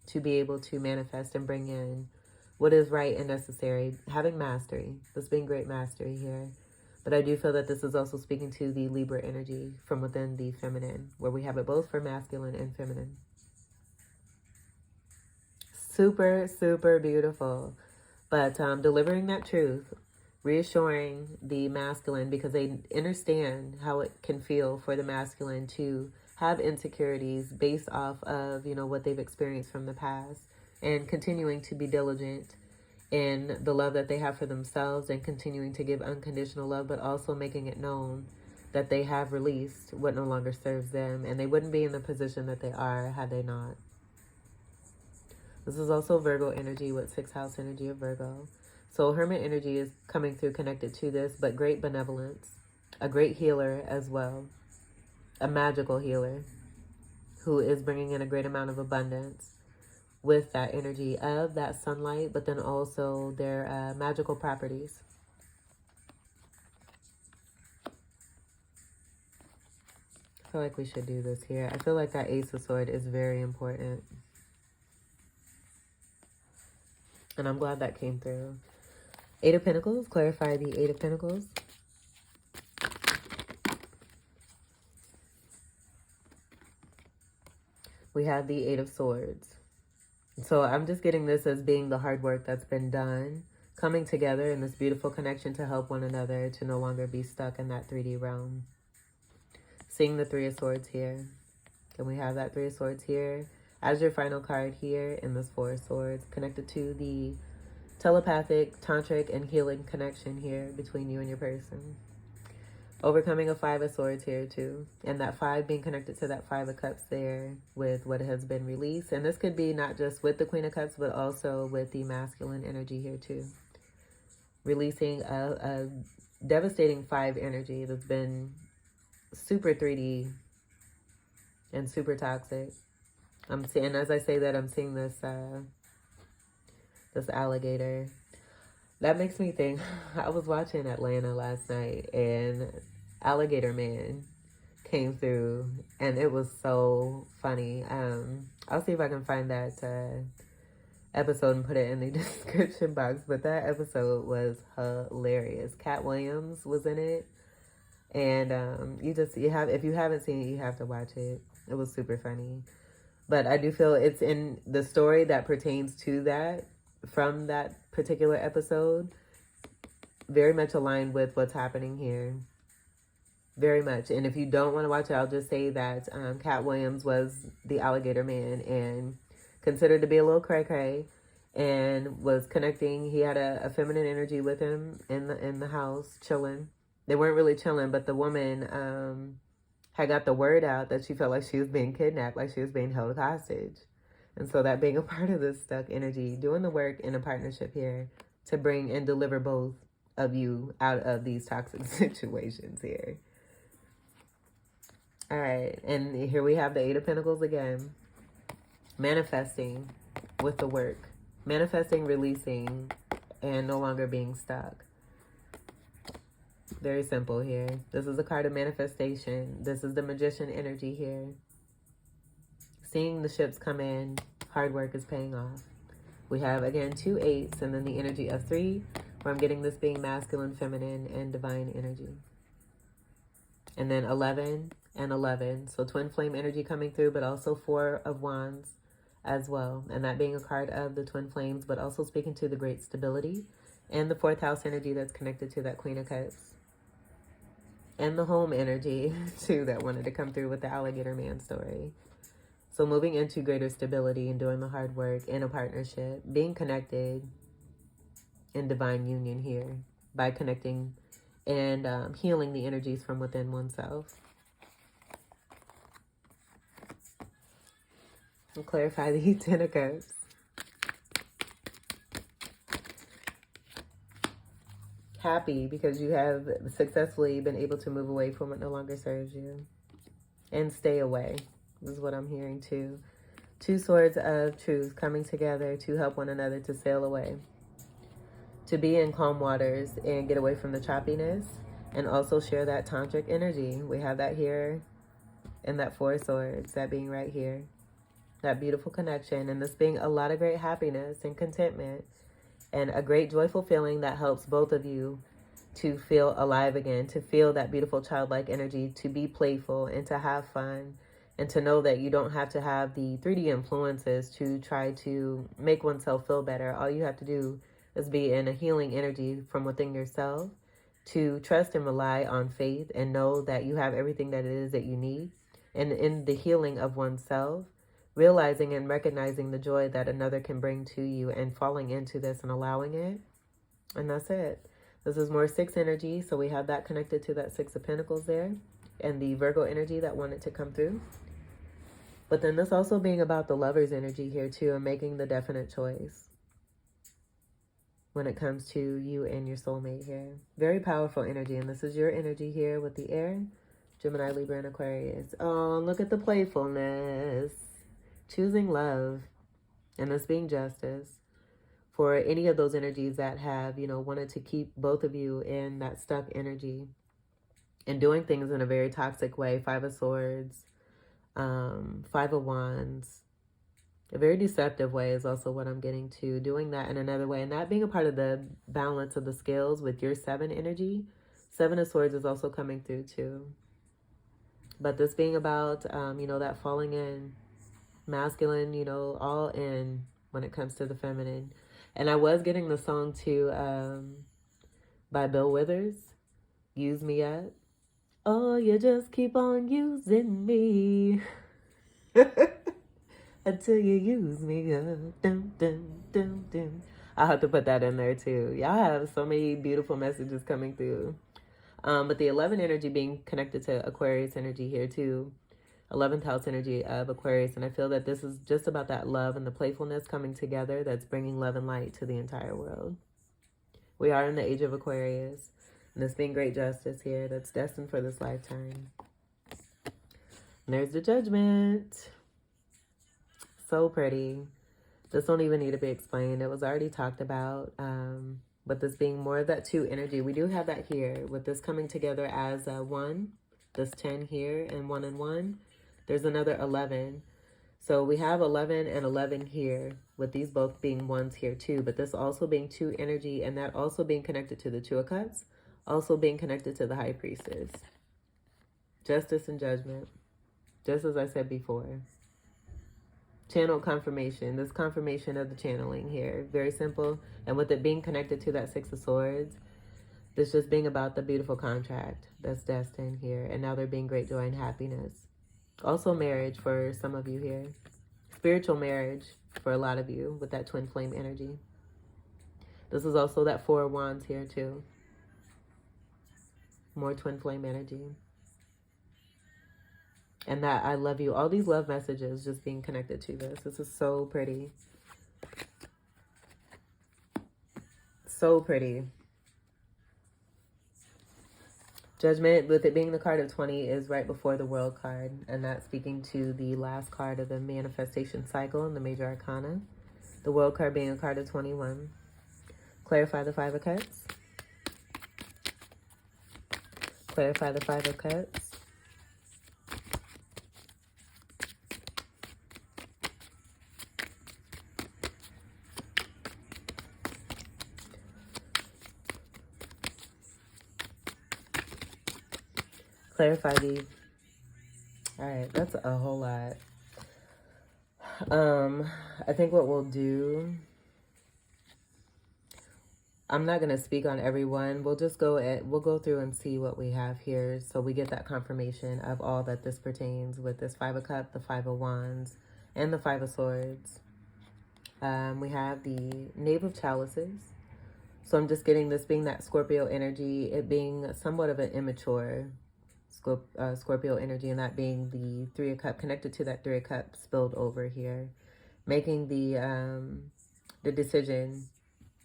to be able to manifest and bring in what is right and necessary, having mastery, this being great mastery here. But I do feel that this is also speaking to the Libra energy from within the feminine, where we have it both for masculine and feminine. Super, super beautiful. But delivering that truth, reassuring the masculine, because they understand how it can feel for the masculine to have insecurities based off of, you know, what they've experienced from the past. And continuing to be diligent in the love that they have for themselves and continuing to give unconditional love, but also making it known that they have released what no longer serves them. And they wouldn't be in the position that they are had they not. This is also Virgo energy with 6th house energy of Virgo. So Hermit energy is coming through connected to this, but great benevolence. A great healer as well. A magical healer who is bringing in a great amount of abundance with that energy of that sunlight, but then also their magical properties. I feel like we should do this here. I feel like that Ace of Swords is very important. And I'm glad that came through. 8 of Pentacles, clarify the 8 of Pentacles. We have the 8 of Swords. So I'm just getting this as being the hard work that's been done, coming together in this beautiful connection to help one another, to no longer be stuck in that 3D realm. Seeing the 3 of Swords here. And we have that 3 of Swords here as your final card here in this 4 of Swords, connected to the telepathic, tantric, and healing connection here between you and your person. Overcoming a 5 of Swords here too. And that 5 being connected to that 5 of Cups there with what has been released. And this could be not just with the Queen of Cups, but also with the masculine energy here too. Releasing a devastating 5 energy that's been super 3D and super toxic. I'm seeing, as I say that, I'm seeing this this alligator. That makes me think, I was watching Atlanta last night and Alligator Man came through and it was so funny. I'll see if I can find that episode and put it in the description box. But that episode was hilarious. Cat Williams was in it. And if you haven't seen it, you have to watch it. It was super funny. But I do feel it's in the story that pertains to that, from that particular episode, very much aligned with what's happening here. Very much. And if you don't want to watch it, I'll just say that Cat Williams was the Alligator Man and considered to be a little cray-cray and was connecting. He had a feminine energy with him in the house, chilling. They weren't really chilling, but the woman had got the word out that she felt like she was being kidnapped, like she was being held hostage. And so that being a part of this stuck energy, doing the work in a partnership here to bring and deliver both of you out of these toxic situations here. All right. And here we have the 8 of Pentacles again. Manifesting with the work. Manifesting, releasing, and no longer being stuck. Very simple here. This is a card of manifestation. This is the Magician energy here. Seeing the ships come in, hard work is paying off. We have, again, 2 8s, and then the energy of 3, where I'm getting this being masculine, feminine, and divine energy. And then 11 and 11. So twin flame energy coming through, but also 4 of Wands as well. And that being a card of the twin flames, but also speaking to the great stability. And the 4th house energy that's connected to that Queen of Cups. And the home energy, too, that wanted to come through with the Alligator Man story. So moving into greater stability and doing the hard work in a partnership, being connected in divine union here by connecting and healing the energies from within oneself. We'll clarify the 10 of Cups. Happy because you have successfully been able to move away from what no longer serves you. And stay away. This is what I'm hearing too. 2 swords of truth coming together to help one another to sail away. To be in calm waters and get away from the choppiness. And also share that tantric energy. We have that here in that 4 swords. That being right here. That beautiful connection. And this being a lot of great happiness and contentment. And a great joyful feeling that helps both of you to feel alive again. To feel that beautiful childlike energy. To be playful and to have fun. And to know that you don't have to have the 3D influences to try to make oneself feel better. All you have to do is be in a healing energy from within yourself. To trust and rely on faith and know that you have everything that it is that you need. And in the healing of oneself, realizing and recognizing the joy that another can bring to you and falling into this and allowing it. And that's it. This is more 6 energy. So we have that connected to that 6 of Pentacles there. And the Virgo energy that wanted to come through. But then this also being about the Lover's energy here too, and making the definite choice when it comes to you and your soulmate here. Very powerful energy, and this is your energy here with the air, Gemini, Libra, and Aquarius. Oh, look at the playfulness. Choosing love, and this being justice. For any of those energies that have, wanted to keep both of you in that stuck energy and doing things in a very toxic way. 5 of Swords. 5 of Wands. A very deceptive way is also what I'm getting to. Doing that in another way. And that being a part of the balance of the scales with your 7 energy. 7 of Swords is also coming through too. But this being about, that falling in. Masculine, all in when it comes to the feminine. And I was getting the song too by Bill Withers. Use Me Up. Oh, you just keep on using me until you use me up. Dum, dum, dum, dum. I'll have to put that in there too. Y'all have so many beautiful messages coming through. But the 11 energy being connected to Aquarius energy here too. 11th house energy of Aquarius. And I feel that this is just about that love and the playfulness coming together that's bringing love and light to the entire world. We are in the age of Aquarius. And there's being great justice here that's destined for this lifetime. And there's the Judgment. So pretty. This don't even need to be explained. It was already talked about. But this being more of that 2 energy. We do have that here with this coming together as 1. This 10 here and 1 and 1. There's another 11. So we have 11 and 11 here with these both being 1s here too. But this also being 2 energy and that also being connected to the 2 of Cups. Also being connected to the High Priestess. Justice and Judgment. Just as I said before. Channel confirmation. This confirmation of the channeling here. Very simple. And with it being connected to that 6 of Swords. This just being about the beautiful contract that's destined here. And now there being great joy and happiness. Also marriage for some of you here. Spiritual marriage for a lot of you with that twin flame energy. This is also that 4 of Wands here too. More twin flame energy. And that I love you. All these love messages just being connected to this. This is so pretty. So pretty. Judgment, with it being the card of 20, is right before the World card. And that's speaking to the last card of the manifestation cycle in the Major Arcana. The World card being a card of 21. Clarify the 5 of Cups. Clarify the 5 of Cups. Clarify these. All right, that's a whole lot. I think what we'll do, I'm not going to speak on everyone. We'll just we'll go through and see what we have here. So we get that confirmation of all that this pertains with this 5 of Cups, the 5 of Wands, and the 5 of Swords. We have the Knave of Chalices. So I'm just getting this being that Scorpio energy, it being somewhat of an immature Scorpio energy, and that being the 3 of Cups connected to that 3 of Cups spilled over here, making the decision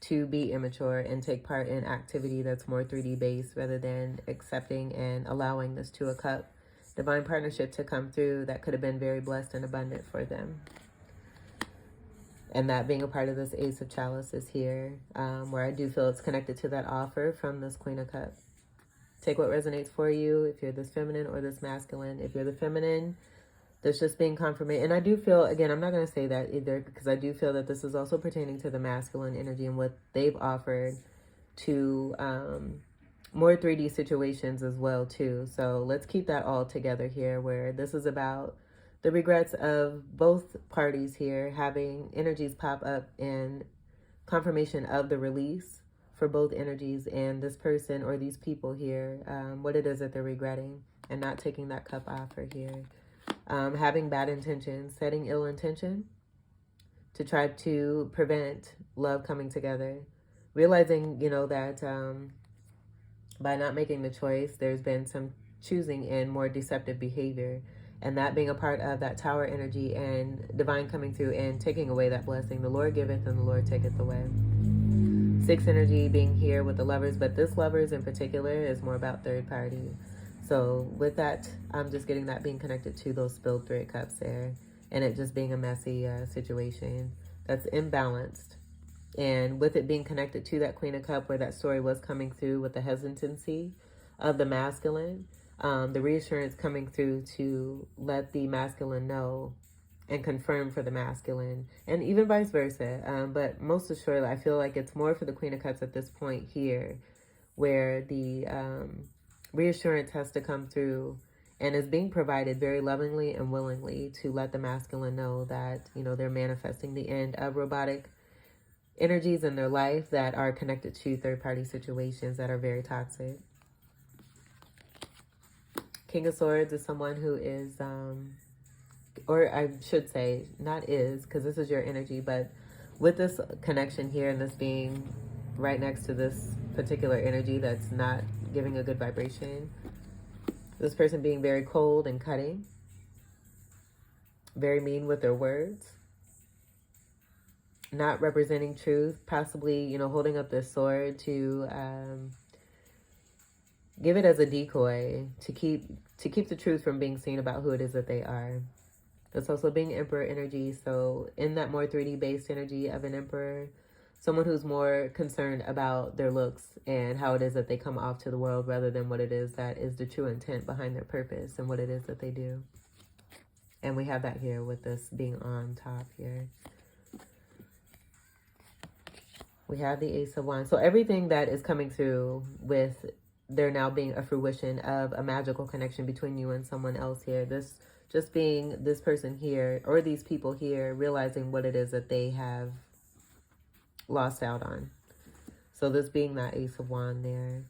to be immature and take part in activity that's more 3D based rather than accepting and allowing this 2 of Cups divine partnership to come through that could have been very blessed and abundant for them. And that being a part of this Ace of Chalices here, where I do feel it's connected to that offer from this Queen of Cups. Take what resonates for you, if you're this feminine or this masculine. If you're the feminine, there's just being confirmation. And I do feel, again, I'm not going to say that either, because I do feel that this is also pertaining to the masculine energy and what they've offered to more 3D situations as well, too. So let's keep that all together here, where this is about the regrets of both parties here having energies pop up and confirmation of the release for both energies and this person or these people here, what it is that they're regretting and not taking that cup offer here. Having bad intentions, setting ill intention to try to prevent love coming together. Realizing, you know, that by not making the choice, there's been some choosing in more deceptive behavior. And that being a part of that Tower energy and divine coming through and taking away that blessing. The Lord giveth and the Lord taketh away. 6 energy being here with the Lovers, but this Lovers in particular is more about third party. So with that, I'm just getting that being connected to those spilled 3 of Cups there, and it just being a messy situation that's imbalanced. And with it being connected to that Queen of Cups, where that story was coming through with the hesitancy of the masculine, the reassurance coming through to let the masculine know and confirm for the masculine, and even vice versa. But most assuredly, I feel like it's more for the Queen of Cups at this point here, where the reassurance has to come through and is being provided very lovingly and willingly to let the masculine know that, you know, they're manifesting the end of robotic energies in their life that are connected to third-party situations that are very toxic. King of Swords is someone who is... or I should say, not is, because this is your energy, but With this connection here and this being right next to this particular energy that's not giving a good vibration, this person being very cold and cutting, very mean with their words, not representing truth, possibly, you know, holding up this sword to give it as a decoy to keep the truth from being seen about who it is that they are. That's also being Emperor energy. So in that more 3D based energy of an Emperor, someone who's more concerned about their looks and how it is that they come off to the world rather than what it is that is the true intent behind their purpose and what it is that they do. And we have that here with this being on top here. We have the Ace of Wands. So everything that is coming through with there now being a fruition of a magical connection between you and someone else here. This just being this person here or these people here realizing what it is that they have lost out on. So this being that Ace of Wands there,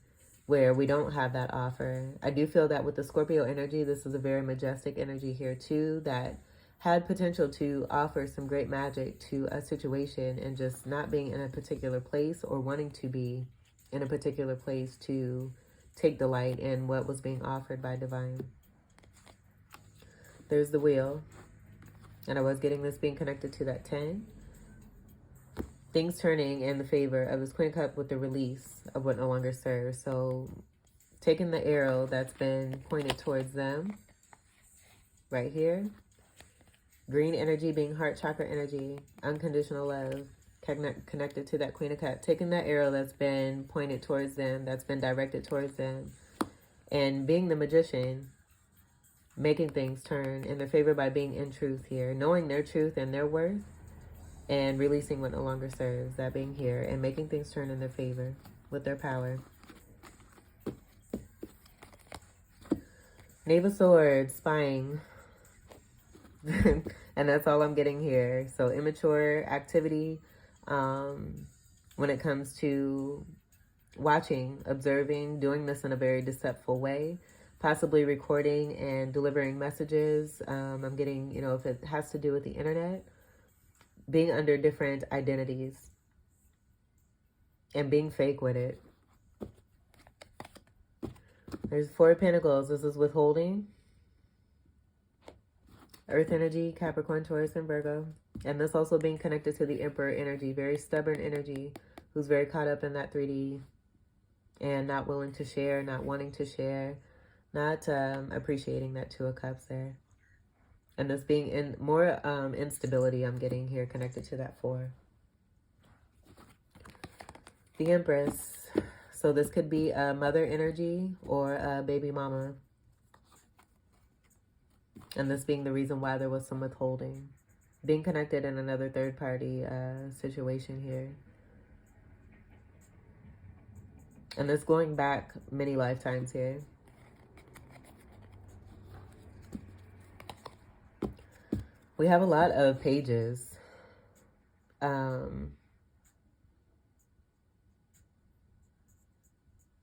where we don't have that offer. I do feel that with the Scorpio energy, this is a very majestic energy here too, that had potential to offer some great magic to a situation and just not being in a particular place or wanting to be in a particular place to take delight in what was being offered by Divine. There's the Wheel. And I was getting this being connected to that 10. Things turning in the favor of this Queen of Cups with the release of what no longer serves. So taking the arrow that's been pointed towards them right here. Green energy being heart chakra energy, unconditional love, connected to that Queen of Cups. Taking that arrow that's been pointed towards them, that's been directed towards them, and being the Magician, making things turn in their favor by being in truth here, knowing their truth and their worth, and releasing what no longer serves, that being here, and making things turn in their favor with their power. Knave of Swords, spying. And that's all I'm getting here. So immature activity when it comes to watching, observing, doing this in a very deceitful way, possibly recording and delivering messages. I'm getting, you know, if it has to do with the internet, being under different identities and being fake with it. There's 4 of Pentacles. This is withholding. Earth energy, Capricorn, Taurus, and Virgo. And this also being connected to the Emperor energy, very stubborn energy, who's very caught up in that 3D and not willing to share, not wanting to share, not appreciating that 2 of Cups there. And this being in more instability I'm getting here connected to that 4. The Empress. So this could be a mother energy or a baby mama. And this being the reason why there was some withholding. Being connected in another third-party situation here. And this going back many lifetimes here. We have a lot of pages.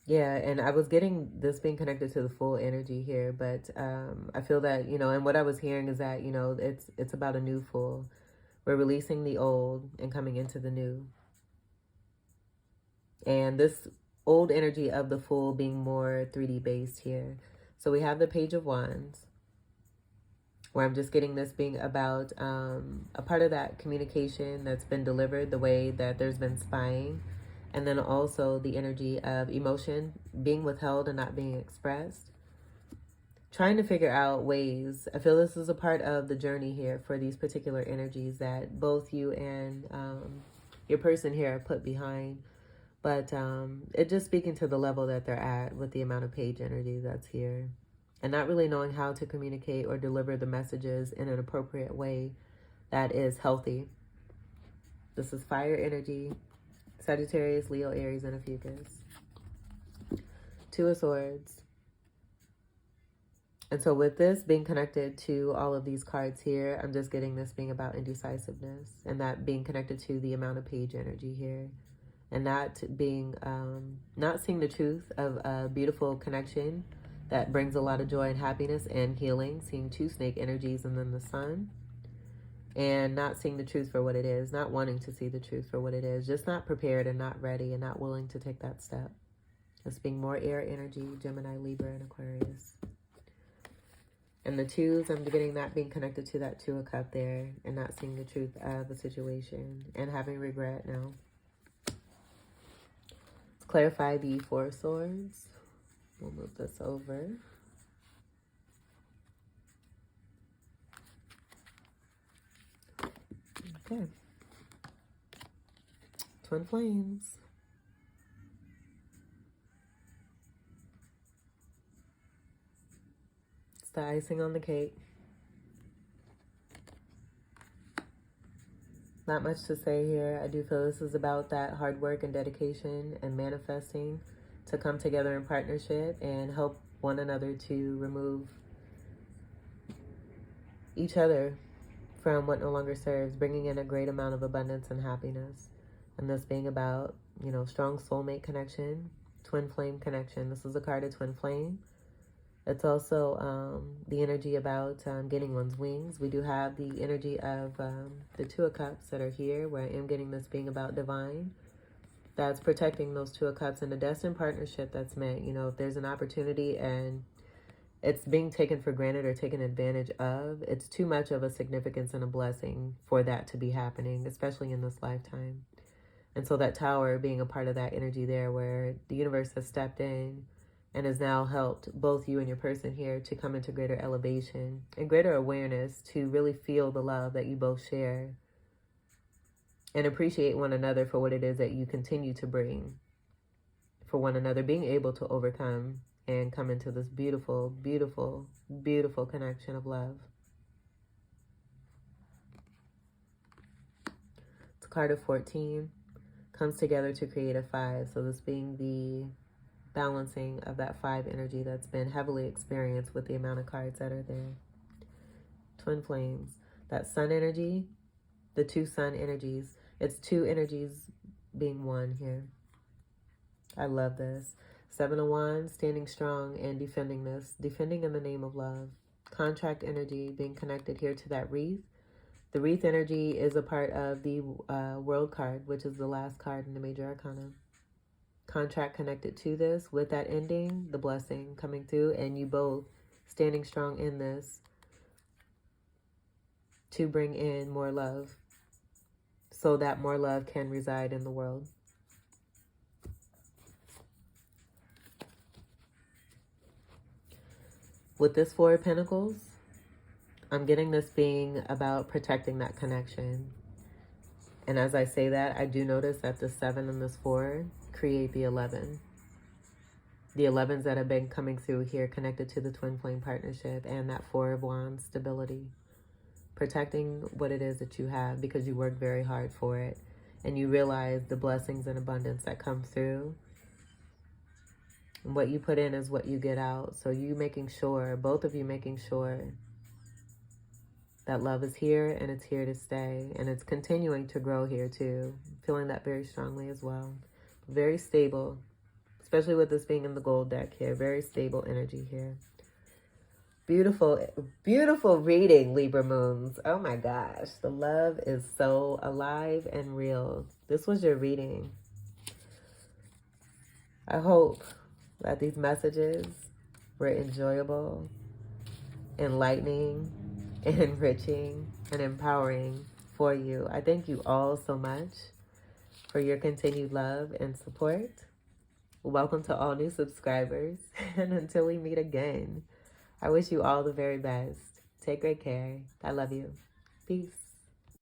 Yeah, and I was getting this being connected to the full energy here, but I feel that, you know, and what I was hearing is that, you know, it's about a new full. We're releasing the old and coming into the new. And this old energy of the full being more 3D based here. So we have the Page of Wands, where I'm just getting this being about a part of that communication that's been delivered, the way that there's been spying. And then also the energy of emotion being withheld and not being expressed. Trying to figure out ways. I feel this is a part of the journey here for these particular energies that both you and your person here are put behind. But it just speaking to the level that they're at with the amount of page energy that's here. And not really knowing how to communicate or deliver the messages in an appropriate way that is healthy. This is fire energy. Sagittarius, Leo, Aries, and a Fucus. 2 of Swords. And so with this being connected to all of these cards here, I'm just getting this being about indecisiveness. And that being connected to the amount of page energy here. And that being, not seeing the truth of a beautiful connection that brings a lot of joy and happiness and healing. Seeing 2 snake energies and then the sun. and not seeing the truth for what it is, not wanting to see the truth for what it is, just not prepared and not ready and not willing to take that step. It's being more air energy, Gemini, Libra, and Aquarius. And the twos, I'm getting that being connected to that Two of Cups there and not seeing the truth of the situation and having regret now. Let's clarify the Four of Swords. We'll move this over. Okay. Twin Flames. It's the icing on the cake. Not much to say here. I do feel this is about that hard work and dedication and manifesting to come together in partnership and help one another to remove each other from what no longer serves, bringing in a great amount of abundance and happiness. And this being about, you know, strong soulmate connection, twin flame connection. This is a card of twin flame. It's also the energy about getting one's wings. We do have the energy of the Two of Cups that are here, where I am getting this being about divine. That's protecting those Two of Cups and the destined partnership that's meant. You know, if there's an opportunity and it's being taken for granted or taken advantage of, it's too much of a significance and a blessing for that to be happening, especially in this lifetime. And so that Tower being a part of that energy there, where the universe has stepped in and has now helped both you and your person here to come into greater elevation and greater awareness to really feel the love that you both share and appreciate one another for what it is that you continue to bring for one another, being able to overcome and come into this beautiful, beautiful, beautiful connection of love. It's a card of 14. Comes together to create a 5. So this being the balancing of that 5 energy that's been heavily experienced with the amount of cards that are there. Twin flames. That sun energy, the 2 sun energies. It's 2 energies being one here. I love this. 7 of Wands, standing strong and defending this. Defending in the name of love. Contract energy being connected here to that wreath. The wreath energy is a part of the World card, which is the last card in the Major Arcana. Contract connected to this with that ending, the blessing coming through, and you both standing strong in this to bring in more love so that more love can reside in the world. With this 4 of Pentacles, I'm getting this being about protecting that connection. And as I say that, I do notice that the 7 and this 4 create the 11. The 11s that have been coming through here connected to the twin flame partnership and that 4 of Wands stability. Protecting what it is that you have because you work very hard for it. And you realize the blessings and abundance that come through. And what you put in is what you get out. So you making sure, both of you making sure that love is here and it's here to stay. And it's continuing to grow here too. Feeling that very strongly as well. Very stable. Especially with this being in the gold deck here. Very stable energy here. Beautiful, beautiful reading, Libra moons. Oh my gosh. The love is so alive and real. This was your reading. I hope that these messages were enjoyable, enlightening, enriching, and empowering for you. I thank you all so much for your continued love and support. Welcome to all new subscribers. And until we meet again, I wish you all the very best. Take great care. I love you. Peace.